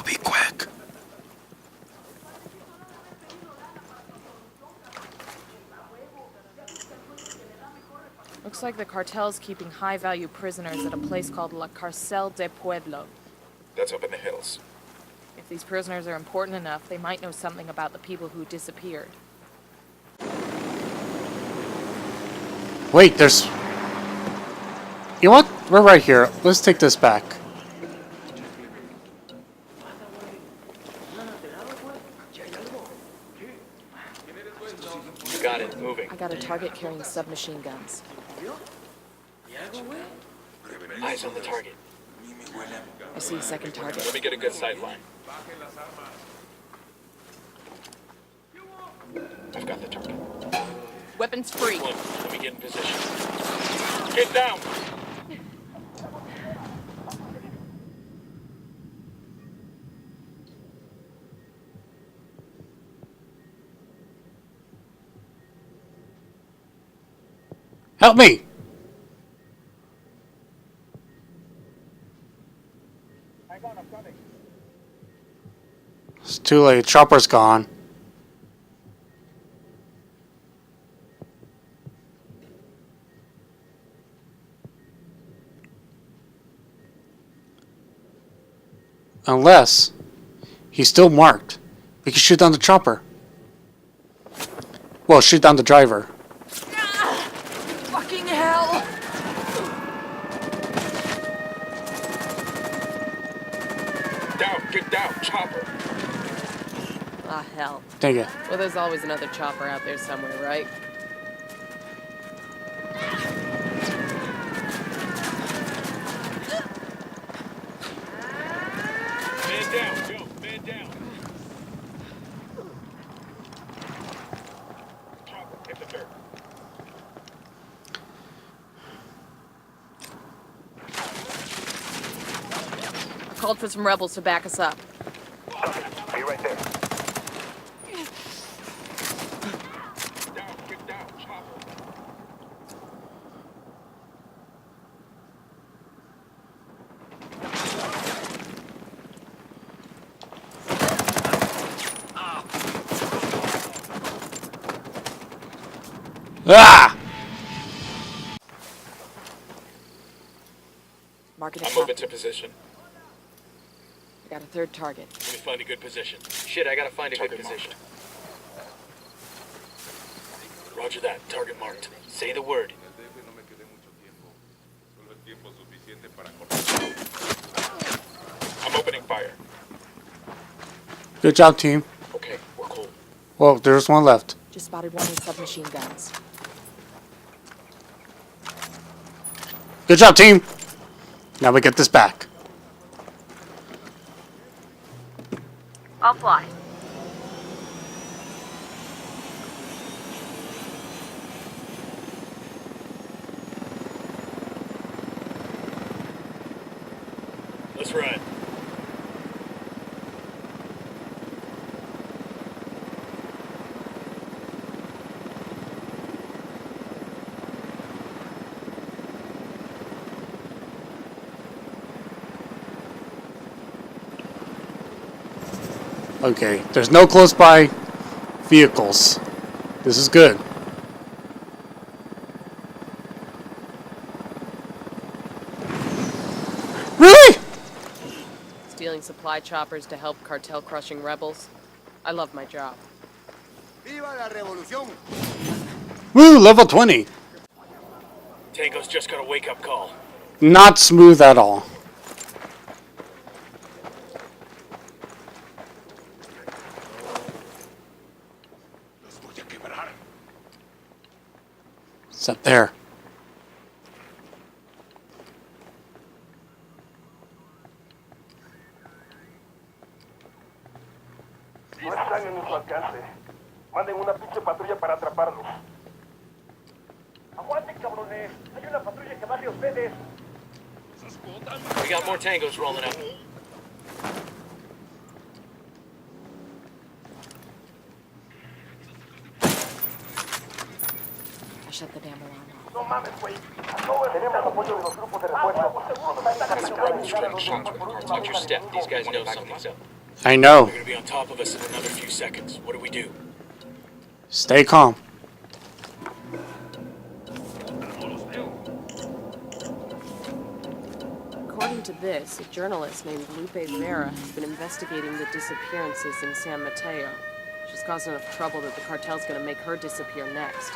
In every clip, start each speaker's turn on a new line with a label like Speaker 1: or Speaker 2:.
Speaker 1: be quick.
Speaker 2: Looks like the cartel's keeping high-value prisoners at a place called La Cárcel de Pueblo.
Speaker 3: That's up in the hills.
Speaker 2: If these prisoners are important enough, they might know something about the people who disappeared.
Speaker 1: Wait, there's... You know what? We're right here. Let's take this back.
Speaker 3: You got it. Moving.
Speaker 2: I got a target carrying submachine guns.
Speaker 3: Eyes on the target.
Speaker 2: I see a second target.
Speaker 3: Let me get a good sight line. I've got the target.
Speaker 2: Weapons free.
Speaker 3: Let me get in position. Get down!
Speaker 1: Help me! It's too late. Chopper's gone. Unless he's still marked. We can shoot down the chopper. Well, shoot down the driver.
Speaker 2: Fucking hell!
Speaker 3: Down! Get down! Chopper!
Speaker 2: Ah, hell.
Speaker 1: Dang it.
Speaker 2: Well, there's always another chopper out there somewhere, right?
Speaker 3: Man down! Go! Man down! Chopper, hit the dirt.
Speaker 2: I called for some rebels to back us up.
Speaker 4: Be right there.
Speaker 3: Down! Get down! Chopper!
Speaker 1: Ah!
Speaker 2: Mark it
Speaker 3: I'm
Speaker 2: up.
Speaker 3: moving to position.
Speaker 2: I got a third target.
Speaker 3: Let me find a good position. Shit, I gotta find a good position. Roger that. Target marked. Say the word. I'm opening fire.
Speaker 1: Good job, team.
Speaker 3: Okay, we're cool.
Speaker 1: Well, there's one left.
Speaker 2: Just spotted one with submachine guns.
Speaker 1: Good job, team. Now we get this back.
Speaker 2: I'll fly.
Speaker 3: Let's ride.
Speaker 1: Okay, there's no close by vehicles. This is good. Really?
Speaker 2: Stealing supply choppers to help cartel crushing rebels. I love my job.
Speaker 4: Viva la revolución.
Speaker 1: Woo, level 20.
Speaker 3: Tango's just got a wake-up call.
Speaker 1: Not smooth at all. It's up there.
Speaker 4: No están en nuestro alcance. Manden una pinche patrulla para atraparlos. ¡Aguanten, cabrones! ¡Hay una patrulla que va hacia ustedes!
Speaker 3: We got more tangos rolling up.
Speaker 2: I shut the damn alarm off.
Speaker 4: No mames, güey. Tenemos apoyo de los grupos de refuerzo. Seguro que están
Speaker 3: rebels trying to shoot through. Watch your step. These guys know something's up.
Speaker 1: I know.
Speaker 3: They're gonna be on top of us in another few seconds. What do we do?
Speaker 1: Stay calm.
Speaker 2: According to this, a journalist named Lupe Vera has been investigating the disappearances in San Mateo. She's caused enough trouble that the cartel's gonna make her disappear next.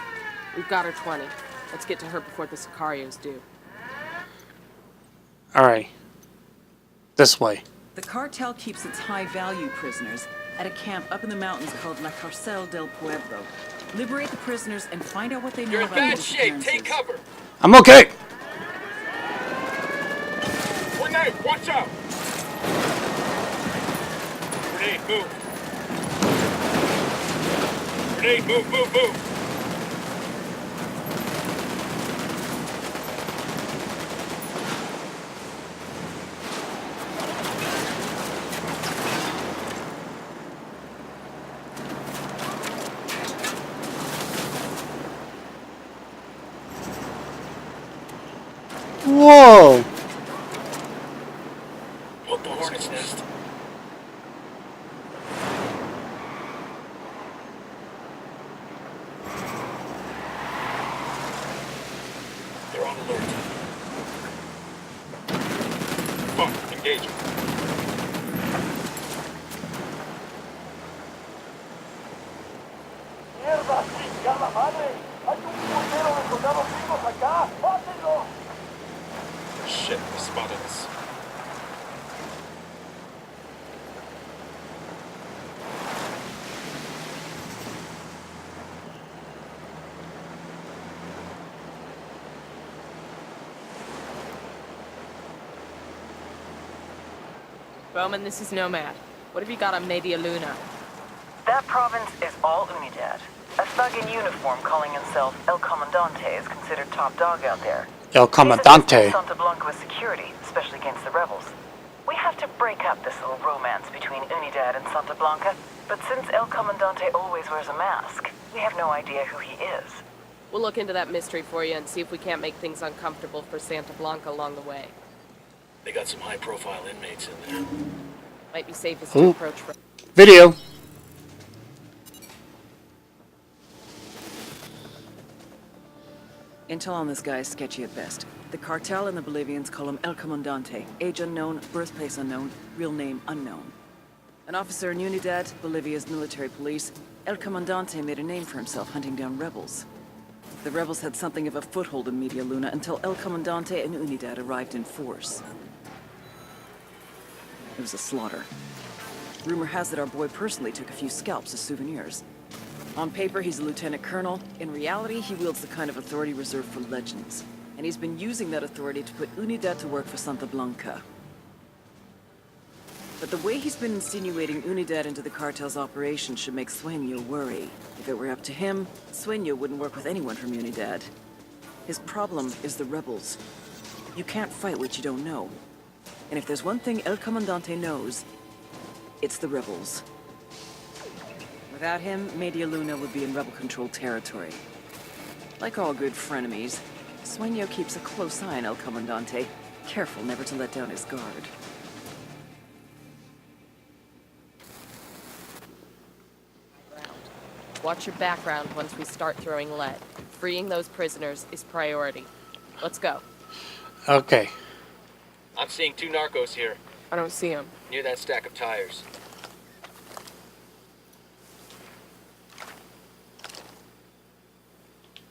Speaker 2: We've got her 20. Let's get to her before the Sicarios do.
Speaker 1: Alright. This way.
Speaker 5: The cartel keeps its high-value prisoners at a camp up in the mountains called La Cárcel del Pueblo. Liberate the prisoners and find out what they know
Speaker 3: You're in
Speaker 5: about the
Speaker 3: bad shape.
Speaker 5: disappearances.
Speaker 3: Take cover.
Speaker 1: I'm okay.
Speaker 3: Grenade, watch out. Grenade, move. Grenade, move.
Speaker 1: Whoa.
Speaker 3: Put the hornet's nest. They're on alert. Come on, engage them.
Speaker 4: ¡Mierda! ¡Chingada madre! ¡Hay un puñero de soldados vivos acá! ¡Mátenlo!
Speaker 3: Shit, they spotted us.
Speaker 2: Bowman, this is Nomad. What have you got on Media Luna?
Speaker 6: That province is all Unidad. A thug in uniform calling himself El Comandante is considered top dog out there.
Speaker 1: El Comandante.
Speaker 6: He's Santa Blanca with security, especially against the rebels. We have to break up this little romance between Unidad and Santa Blanca, but since El Comandante always wears a mask, we have no idea who he is.
Speaker 2: We'll look into that mystery for you and see if we can't make things uncomfortable for Santa Blanca along the way.
Speaker 3: They got some high-profile inmates in there.
Speaker 2: Might be safest to
Speaker 1: Ooh.
Speaker 2: approach from...
Speaker 1: Video.
Speaker 5: Intel on this guy is sketchy at best. The cartel and the Bolivians call him El Comandante. Age unknown, birthplace unknown, real name unknown. An officer in Unidad, Bolivia's military police, El Comandante made a name for himself hunting down rebels. The rebels had something of a foothold in Media Luna until El Comandante and Unidad arrived in force. It was a slaughter. Rumor has it our boy personally took a few scalps as souvenirs. On paper, he's a lieutenant colonel. In reality, he wields the kind of authority reserved for legends. And he's been using that authority to put Unidad to work for Santa Blanca. But the way he's been insinuating Unidad into the cartel's operation should make Sueño worry. If it were up to him, Sueño wouldn't work with anyone from Unidad. His problem is the rebels. You can't fight what you don't know. And if there's one thing El Comandante knows, it's the rebels. Without him, Media Luna would be in rebel-controlled territory. Like all good frenemies, Sueño keeps a close eye on El Comandante, careful never to let down his guard.
Speaker 2: Watch your background once we start throwing lead. Freeing those prisoners is priority. Let's go.
Speaker 1: Okay.
Speaker 3: I'm seeing 2 narcos here,
Speaker 2: I don't see them.
Speaker 3: near that stack of tires.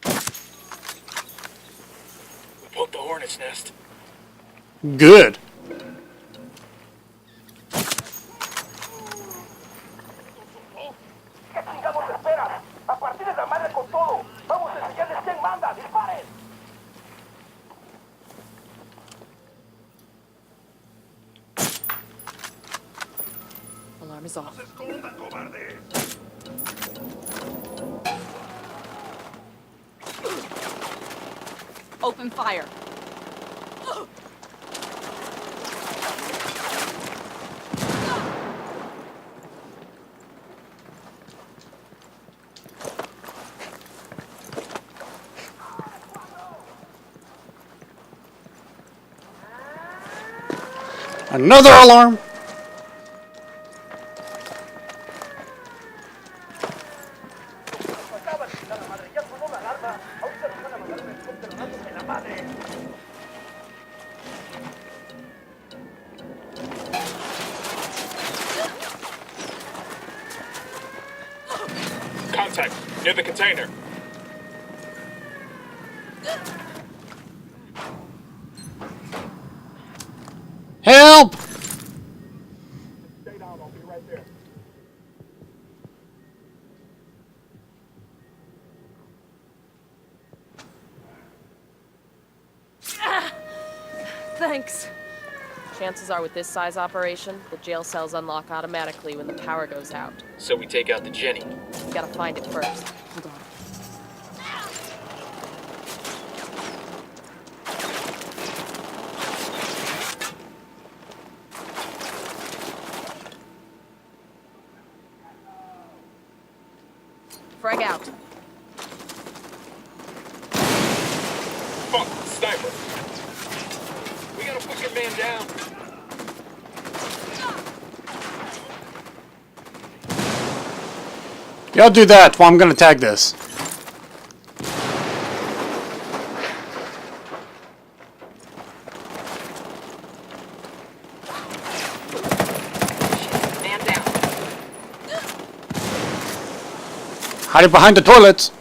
Speaker 3: We poked the hornet's nest.
Speaker 1: Good.
Speaker 4: ¿Qué chingados esperas? ¡A partir de la madre con todo! ¡Vamos a enseñarles quién manda! ¡Disparen!
Speaker 2: Alarm is off. Open fire.
Speaker 1: Another alarm!
Speaker 4: Acaba de quitar la madre, ya sonó la alarma. Ahorita nos van a mandar un helicóptero dándose la madre.
Speaker 3: Contact near the container.
Speaker 1: Help!
Speaker 4: Stay down, I'll be right there.
Speaker 2: Thanks. Chances are with this size operation, the jail cells unlock automatically when the power goes out.
Speaker 3: So we take out the Jenny.
Speaker 2: We gotta find it first. Hold on. Frag out.
Speaker 3: Fuck, sniper. We gotta put your man down.
Speaker 1: Y'all do that while I'm gonna tag this.
Speaker 2: Man down.
Speaker 1: Hide it behind the toilets.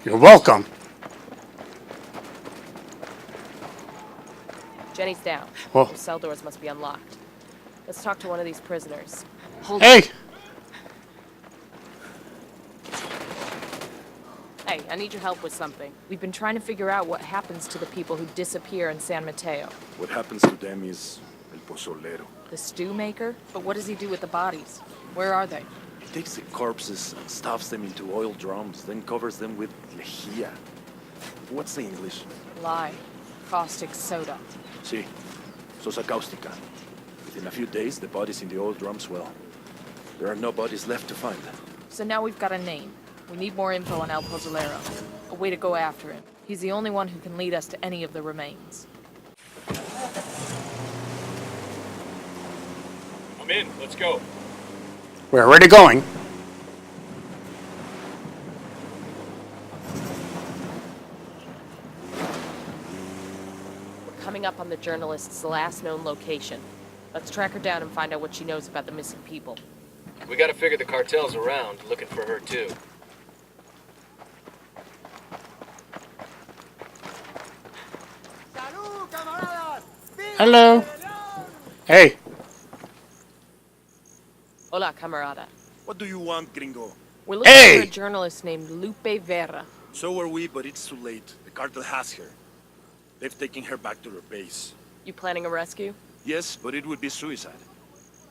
Speaker 1: You're welcome.
Speaker 2: Jenny's down.
Speaker 1: Whoa.
Speaker 2: The cell doors must be unlocked. Let's talk to one of these prisoners. Hold
Speaker 1: Hey!
Speaker 2: Hey, I need your help with something. We've been trying to figure out what happens to the people who disappear in San Mateo.
Speaker 7: What happens to them is el pozolero.
Speaker 2: The stew maker? But what does he do with the bodies? Where are they?
Speaker 7: He takes the corpses and stuffs them into oil drums, then covers them with lejía. What's the English?
Speaker 2: Lye. Caustic soda.
Speaker 7: Sí, sosa cáustica. Within a few days, the bodies in the oil drums swell. There are no bodies left to find.
Speaker 2: So now we've got a name. We need more info on El Pozolero. A way to go after him. He's the only one who can lead us to any of the remains.
Speaker 3: I'm in. Let's go.
Speaker 1: We're already going.
Speaker 2: We're coming up on the journalist's last known location. Let's track her down and find out what she knows about the missing people.
Speaker 3: We gotta figure the cartel's around, looking for her too.
Speaker 1: Hello. Hey.
Speaker 2: Hola, camarada.
Speaker 7: What do you want, gringo?
Speaker 2: We're looking
Speaker 1: Hey!
Speaker 2: for a journalist named Lupe Vera.
Speaker 7: So are we, but it's too late. The cartel has her. They've taken her back to their base.
Speaker 2: You planning a rescue?
Speaker 7: Yes, but it would be suicide.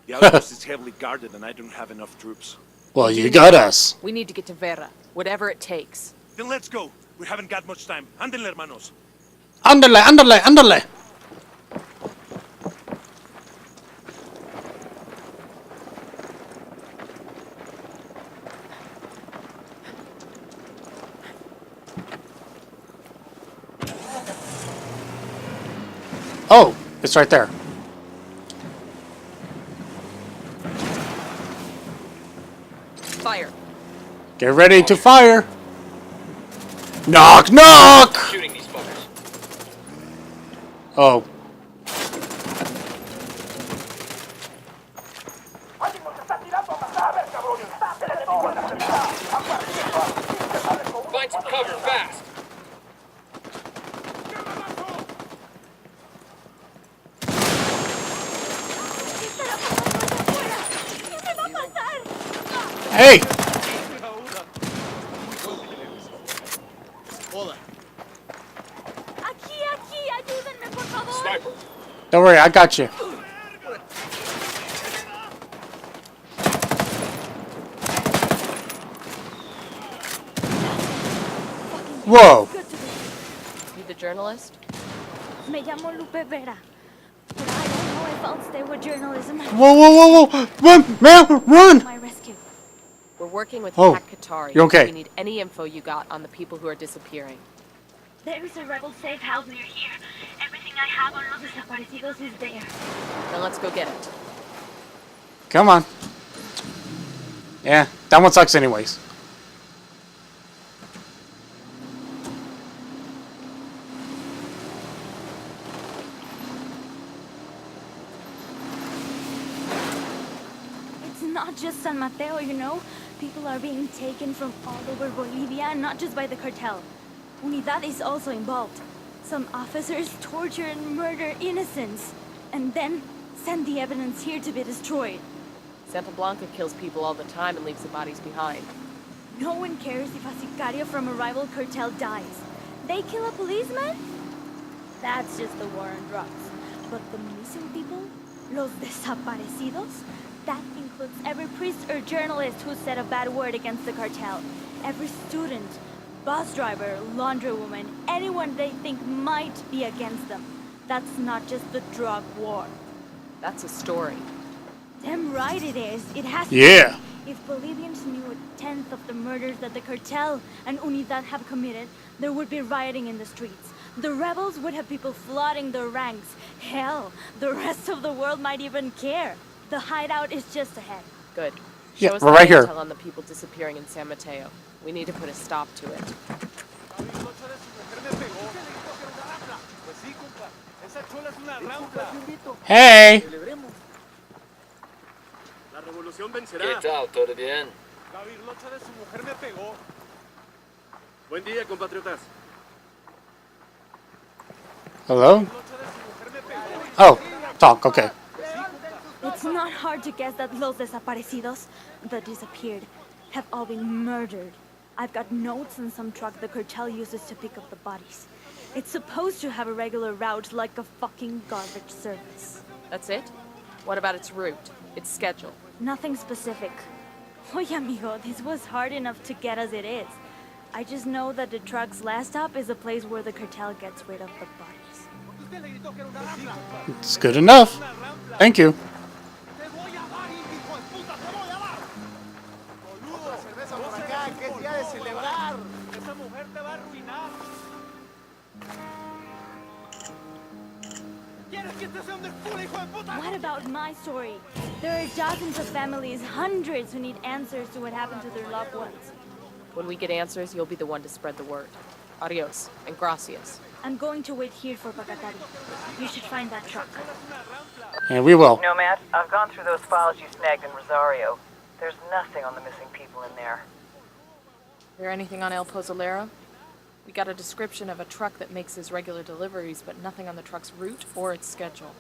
Speaker 7: The outpost is heavily guarded and I don't have enough troops.
Speaker 1: Well, you got us.
Speaker 2: We need to get to Vera, whatever it takes.
Speaker 7: Then let's go. We haven't got much time. Ándale, hermanos.
Speaker 1: Ándale, ándale, ándale. Oh, it's right there.
Speaker 2: Fire.
Speaker 1: Get ready to fire. Knock, knock!
Speaker 3: Shooting these fuckers.
Speaker 1: Oh.
Speaker 4: ¡Alguien nos está tirando a matar, cabrones! ¡Dale todo a la seguridad! ¡Apareciendo!
Speaker 3: Find some cover fast.
Speaker 1: Hey!
Speaker 8: Aquí, ayúdenme, por favor.
Speaker 3: Sniper.
Speaker 1: Don't worry, I got you. Whoa!
Speaker 8: Good to be.
Speaker 2: You the journalist?
Speaker 8: Me llamo Lupe Vera. But I don't know if I'll stay with journalism.
Speaker 1: Whoa, whoa, whoa, whoa! Run, man, run!
Speaker 8: My rescue.
Speaker 2: We're working with
Speaker 1: Oh,
Speaker 2: Hack Qatari.
Speaker 1: you're okay.
Speaker 2: We need any info you got on the people who are disappearing.
Speaker 8: There is a rebel safe house near here. Everything I have on los desaparecidos is there.
Speaker 2: Then let's go get it.
Speaker 1: Come on. Yeah, that one sucks anyways.
Speaker 8: It's not just San Mateo, you know? People are being taken from all over Bolivia, and not just by the cartel. Unidad is also involved. Some officers torture and murder innocents, and then send the evidence here to be destroyed.
Speaker 2: Santa Blanca kills people all the time and leaves the bodies behind.
Speaker 8: No one cares if a sicario from a rival cartel dies. They kill a policeman? That's just the war on drugs. But the missing people, los desaparecidos, that includes every priest or journalist who said a bad word against the cartel. Every student, bus driver, laundrywoman, anyone they think might be against them. That's not just the drug war.
Speaker 2: That's a story.
Speaker 8: Damn right it is. It has to
Speaker 1: Yeah.
Speaker 8: be. If Bolivians knew a tenth of the murders that the cartel and Unidad have committed, there would be rioting in the streets. The rebels would have people flooding their ranks. Hell, the rest of the world might even care. The hideout is just ahead.
Speaker 2: Good.
Speaker 1: Yeah,
Speaker 2: Show us
Speaker 1: we're
Speaker 2: the
Speaker 1: right here.
Speaker 2: intel on the people disappearing in San Mateo. We need to put a stop to it.
Speaker 1: Hey!
Speaker 3: ¿Qué tal? ¿Todo bien?
Speaker 7: Buen día, compatriotas.
Speaker 1: Hello? Oh, talk, okay.
Speaker 8: It's not hard to guess that los desaparecidos, the disappeared, have all been murdered. I've got notes in some truck the cartel uses to pick up the bodies. It's supposed to have a regular route like a fucking garbage service.
Speaker 2: That's it? What about its route? Its schedule?
Speaker 8: Nothing specific. Oye, amigo, this was hard enough to get as it is. I just know that the truck's last stop is a place where the cartel gets rid of the bodies.
Speaker 1: It's good enough. Thank you.
Speaker 8: What about my story? There are dozens of families, hundreds who need answers to what happened to their loved ones.
Speaker 2: When we get answers, you'll be the one to spread the word. Adios, and gracias.
Speaker 8: I'm going to wait here for Pacatari. You should find that truck.
Speaker 1: And we will.
Speaker 6: Nomad, I've gone through those files you snagged in Rosario. There's nothing on the missing people in there.
Speaker 2: Hear anything on El Pozolero? We got a description of a truck that makes his regular deliveries, but nothing on the truck's route or its schedule.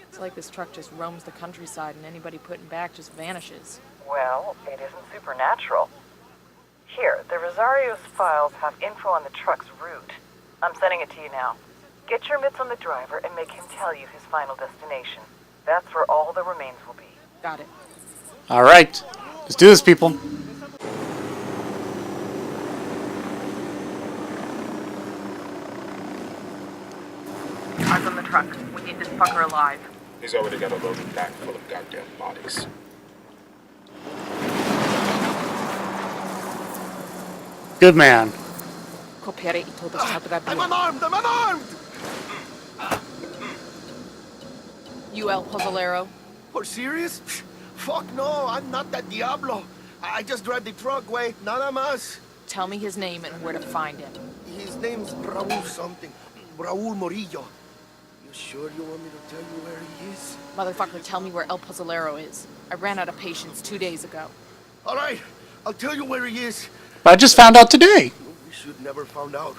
Speaker 2: It's like this truck just roams the countryside and anybody putting back just vanishes.
Speaker 6: Well, it isn't supernatural. Here, the Rosario's files have info on the truck's route. I'm sending it to you now. Get your mitts on the driver and make him tell you his final destination. That's where all the remains will be.
Speaker 2: Got it.
Speaker 1: All right. Let's do this, people.
Speaker 6: Eyes on the truck. We need this fucker alive.
Speaker 3: He's already got a loading back full of goddamn bodies.
Speaker 1: Good man.
Speaker 2: Copiare y todo saldrá bien.
Speaker 7: unarmed! I'm unarmed!
Speaker 2: You El Pozolero?
Speaker 9: For serious? Psh, fuck no, I'm not that Diablo. I just drive the truck, way, nada más.
Speaker 2: Tell me his name and where to find him.
Speaker 9: His name's Raul something. Raul Morillo. You sure you want me to tell you where he is?
Speaker 2: Motherfucker, tell me where El Pozolero is. I ran out of patience 2 days ago.
Speaker 9: All right, I'll tell you where he is.
Speaker 1: But I just found out today.
Speaker 9: We should never found out.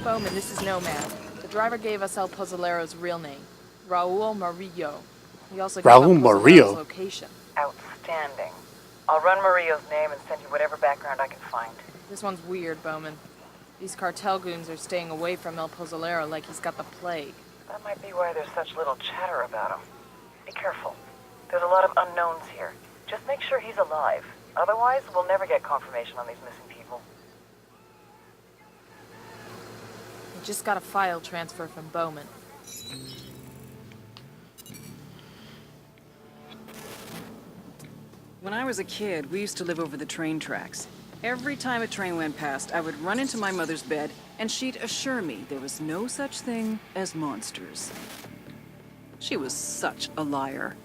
Speaker 2: Bowman, this is Nomad. The driver gave us El Pozolero's real name, Raul Morillo. He also gave
Speaker 1: Raul
Speaker 2: El Pozolero's
Speaker 1: Morillo?
Speaker 2: location.
Speaker 6: Outstanding. I'll run Murillo's name and send you whatever background I can find.
Speaker 2: This one's weird, Bowman. These cartel goons are staying away from El Pozzolero like he's got the plague.
Speaker 6: That might be why there's such little chatter about him. Be careful. There's a lot of unknowns here. Just make sure he's alive. Otherwise, we'll never get confirmation on these missing people.
Speaker 2: I just got a file transfer from Bowman.
Speaker 5: When I was a kid, we used to live over the train tracks. Every time a train went past, I would run into my mother's bed, and she'd assure me there was no such thing as monsters. She was such a liar.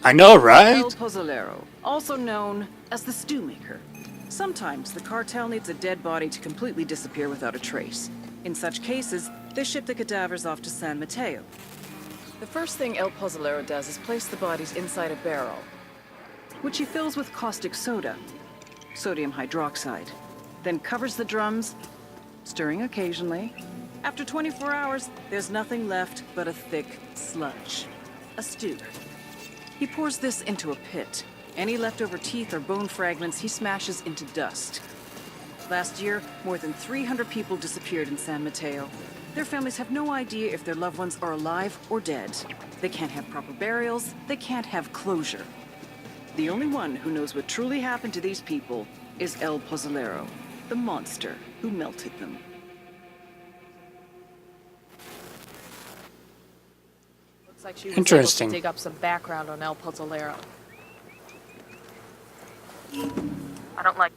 Speaker 1: I know, right?
Speaker 5: El Pozzolero, also known as the stew maker. Sometimes the cartel needs a dead body to completely disappear without a trace. In such cases, they ship the cadavers off to San Mateo. The first thing El Pozzolero does is place the bodies inside a barrel, which he fills with caustic soda, sodium hydroxide, then covers the drums, stirring occasionally. After 24 hours, there's nothing left but a thick sludge, a stew. He pours this into a pit. Any leftover teeth or bone fragments he smashes into dust. Last year, more than 300 people disappeared in San Mateo. Their families have no idea if their loved ones are alive or dead. They can't have proper burials, they can't have closure. The only one who knows what truly happened to these people is El Pozzolero, the monster who melted them.
Speaker 2: Looks like she was
Speaker 1: Interesting.
Speaker 2: able to dig up some background on El Pozzolero. I don't like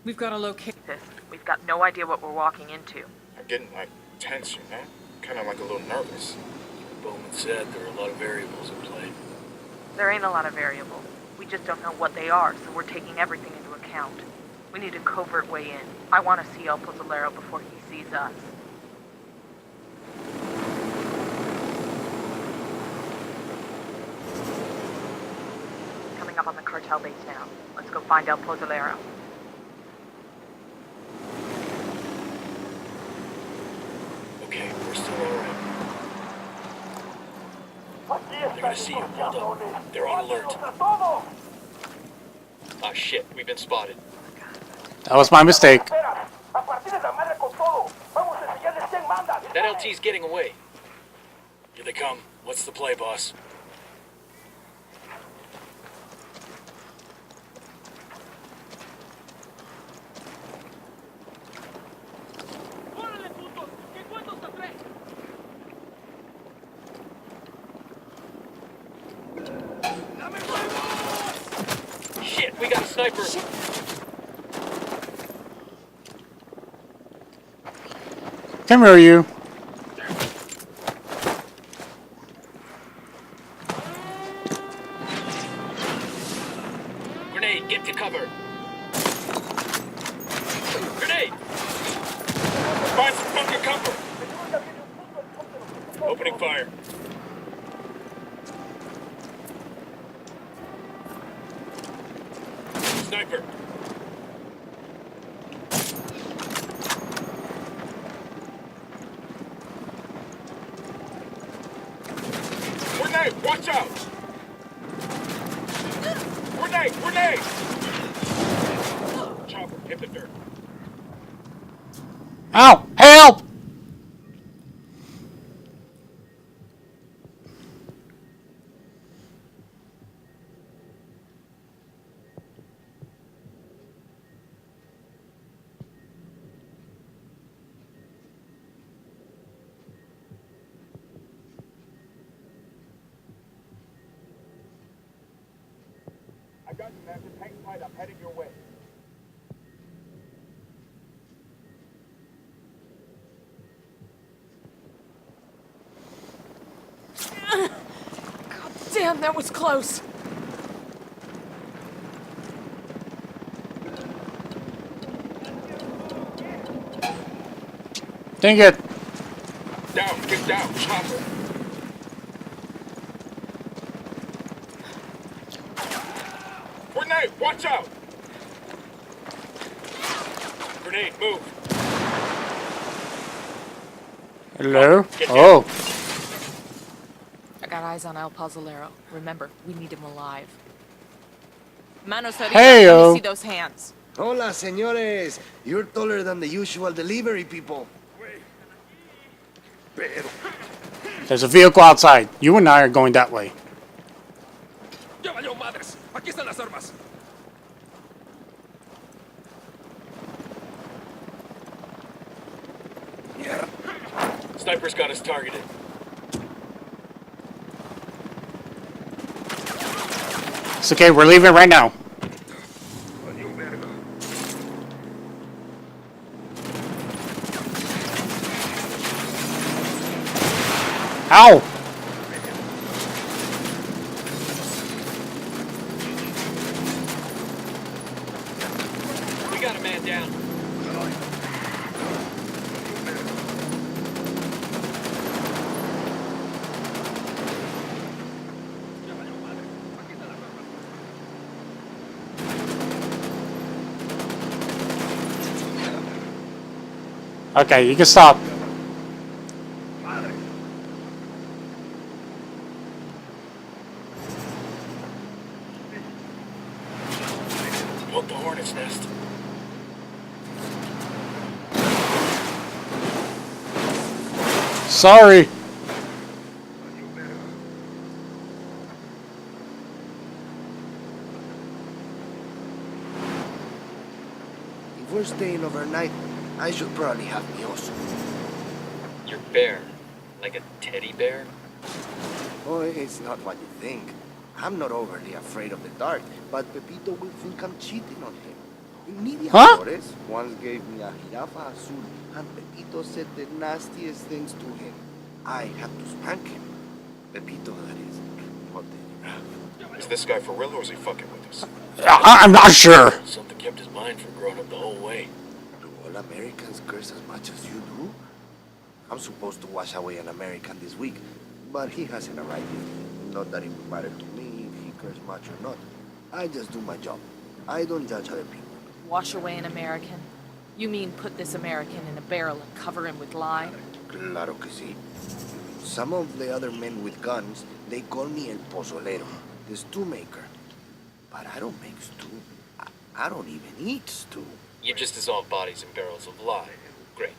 Speaker 5: We've got to locate
Speaker 2: this. We've got no idea what we're walking into.
Speaker 10: I'm getting, like, tense, you know? Kind of like a little nervous.
Speaker 3: Bowman said there are a lot of variables at play.
Speaker 2: There ain't a lot of variables. We just don't know what they are, so we're taking everything into account. We need a covert way in. I want to see El Pozzolero before he sees us. Coming up on the cartel base now. Let's go find El Pozzolero.
Speaker 3: Okay, we're still alright. They're gonna see you. Hold up. They're on alert. Ah, shit. We've been spotted.
Speaker 1: That was my mistake.
Speaker 3: That LT's getting away. Here they come. What's the play, boss? Shit, we got a sniper.
Speaker 1: Come here, you.
Speaker 3: Grenade, get to cover. Grenade! Find some fucking cover. Opening fire. Sniper. Grenade, watch out! Grenade, grenade! Chopper, hit the dirt.
Speaker 1: Ow! Help!
Speaker 10: I got you, man. Just hang tight. I'm heading your way.
Speaker 2: God damn, that was close.
Speaker 1: Dang it.
Speaker 10: Down, get down, chopper. Grenade, watch out! Grenade, move.
Speaker 1: Hello?
Speaker 3: Get down.
Speaker 1: Oh.
Speaker 2: I got eyes on El Pozzolero. Remember, we need him alive.
Speaker 6: Manos arriba.
Speaker 1: Hey,
Speaker 6: Let me see those hands.
Speaker 9: Hola, señores. You're taller than the usual delivery people.
Speaker 1: There's a vehicle outside. You and I are going that way.
Speaker 7: ¡Ya valió madres! ¡Aquí están las armas!
Speaker 3: Sniper's got us targeted.
Speaker 1: It's okay, we're leaving right now. Ow!
Speaker 3: We got a man down.
Speaker 1: Okay, you can stop.
Speaker 3: Hook the hornet's nest.
Speaker 1: Sorry.
Speaker 9: If we're staying overnight, I should probably have mi oso.
Speaker 3: Your bear. Like a teddy bear?
Speaker 9: Oh, it's not what you think. I'm not overly afraid of the dark, but Pepito will think I'm cheating on him. Nidia
Speaker 1: Huh?
Speaker 9: Flores once gave me a jirafa azul, and Pepito said the nastiest things to him. I had to spank him. Pepito, that is. Not the giraffe.
Speaker 10: Is this guy for real or is he fucking with us?
Speaker 1: I'm not sure.
Speaker 3: Something kept his mind from growing up the whole way.
Speaker 9: Do all Americans curse as much as you do? I'm supposed to wash away an American this week, but he hasn't arrived yet. Not that it would matter to me if he cursed much or not. I just do my job. I don't judge other people.
Speaker 6: Wash away an American? You mean put this American in a barrel and cover him with lye?
Speaker 9: Claro que sí. Some of the other men with guns, they call me el pozolero, the stew maker. But I don't make stew. I don't even eat stew.
Speaker 3: You just dissolve bodies in barrels of lye. Great.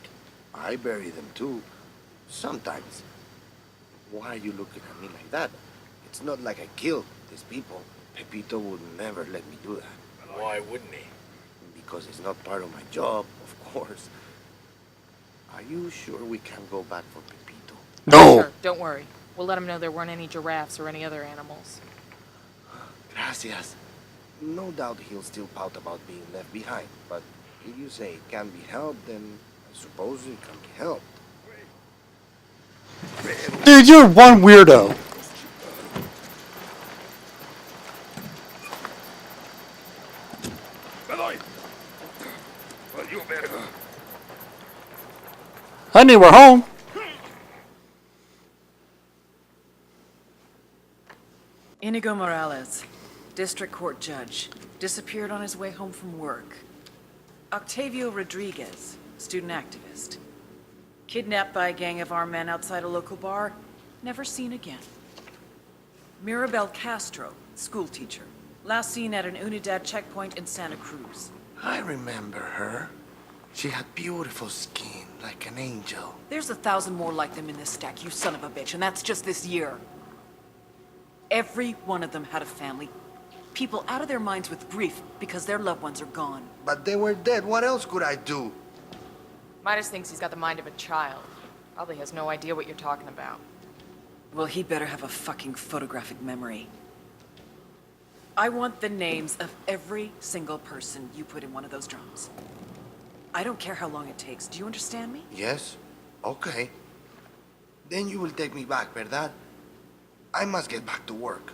Speaker 9: I bury them too. Sometimes. Why are you looking at me like that? It's not like I killed these people. Pepito would never let me do that.
Speaker 3: Why wouldn't he?
Speaker 9: Because it's not part of my job, of course. Are you sure we can't go back for Pepito?
Speaker 1: No.
Speaker 6: Sure, don't worry. We'll let him know there weren't any giraffes or any other animals.
Speaker 9: Gracias. No doubt he'll still pout about being left behind, but if you say it can be helped, then I suppose it can be helped.
Speaker 1: Dude, you're one weirdo. Honey, we're home.
Speaker 5: Inigo Morales, district court judge, disappeared on his way home from work. Octavio Rodriguez, student activist. Kidnapped by a gang of armed men outside a local bar, never seen again. Mirabel Castro, school teacher, last seen at an Unidad checkpoint in Santa Cruz.
Speaker 9: I remember her. She had beautiful skin, like an angel.
Speaker 5: There's 1,000 more like them in this stack, you son of a bitch, and that's just this year. Every one of them had a family. People out of their minds with grief because their loved ones are gone.
Speaker 9: But they were dead. What else could I do?
Speaker 6: Midas thinks he's got the mind of a child. Probably has no idea what you're talking about.
Speaker 5: Well, he better have a fucking photographic memory. I want the names of every single person you put in one of those drums. I don't care how long it takes. Do you understand me?
Speaker 9: Yes? Okay. Then you will take me back, ¿verdad? I must get back to work.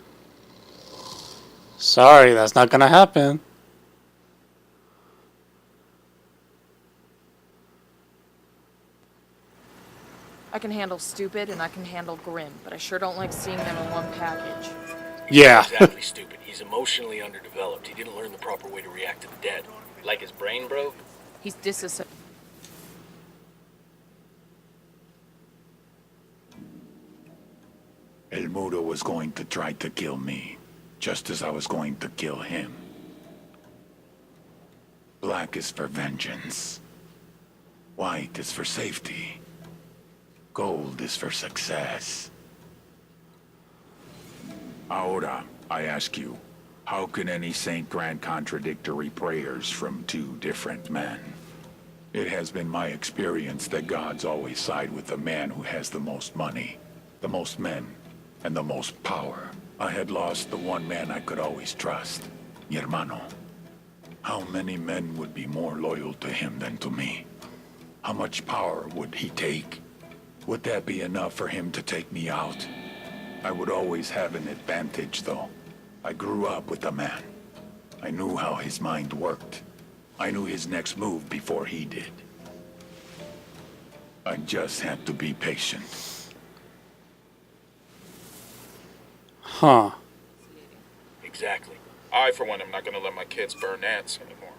Speaker 1: Sorry, that's not gonna happen.
Speaker 6: I can handle stupid and I can handle grim, but I sure don't like seeing them in one package.
Speaker 1: Yeah.
Speaker 3: Exactly, stupid. He's emotionally underdeveloped. He didn't learn the proper way to react to the dead. Like his brain broke?
Speaker 6: He's disassociated.
Speaker 11: El Mudo was going to try to kill me, just as I was going to kill him. Black is for vengeance. White is for safety. Gold is for success. Ahora, I ask you, how can any saint grant contradictory prayers from two different men? It has been my experience that gods always side with the man who has the most money, the most men, and the most power. I had lost the one man I could always trust, mi hermano. How many men would be more loyal to him than to me? How much power would he take? Would that be enough for him to take me out? I would always have an advantage, though. I grew up with the man. I knew how his mind worked. I knew his next move before he did. I just had to be patient.
Speaker 1: Huh.
Speaker 10: Exactly. I, for one, am not gonna let my kids burn ants anymore.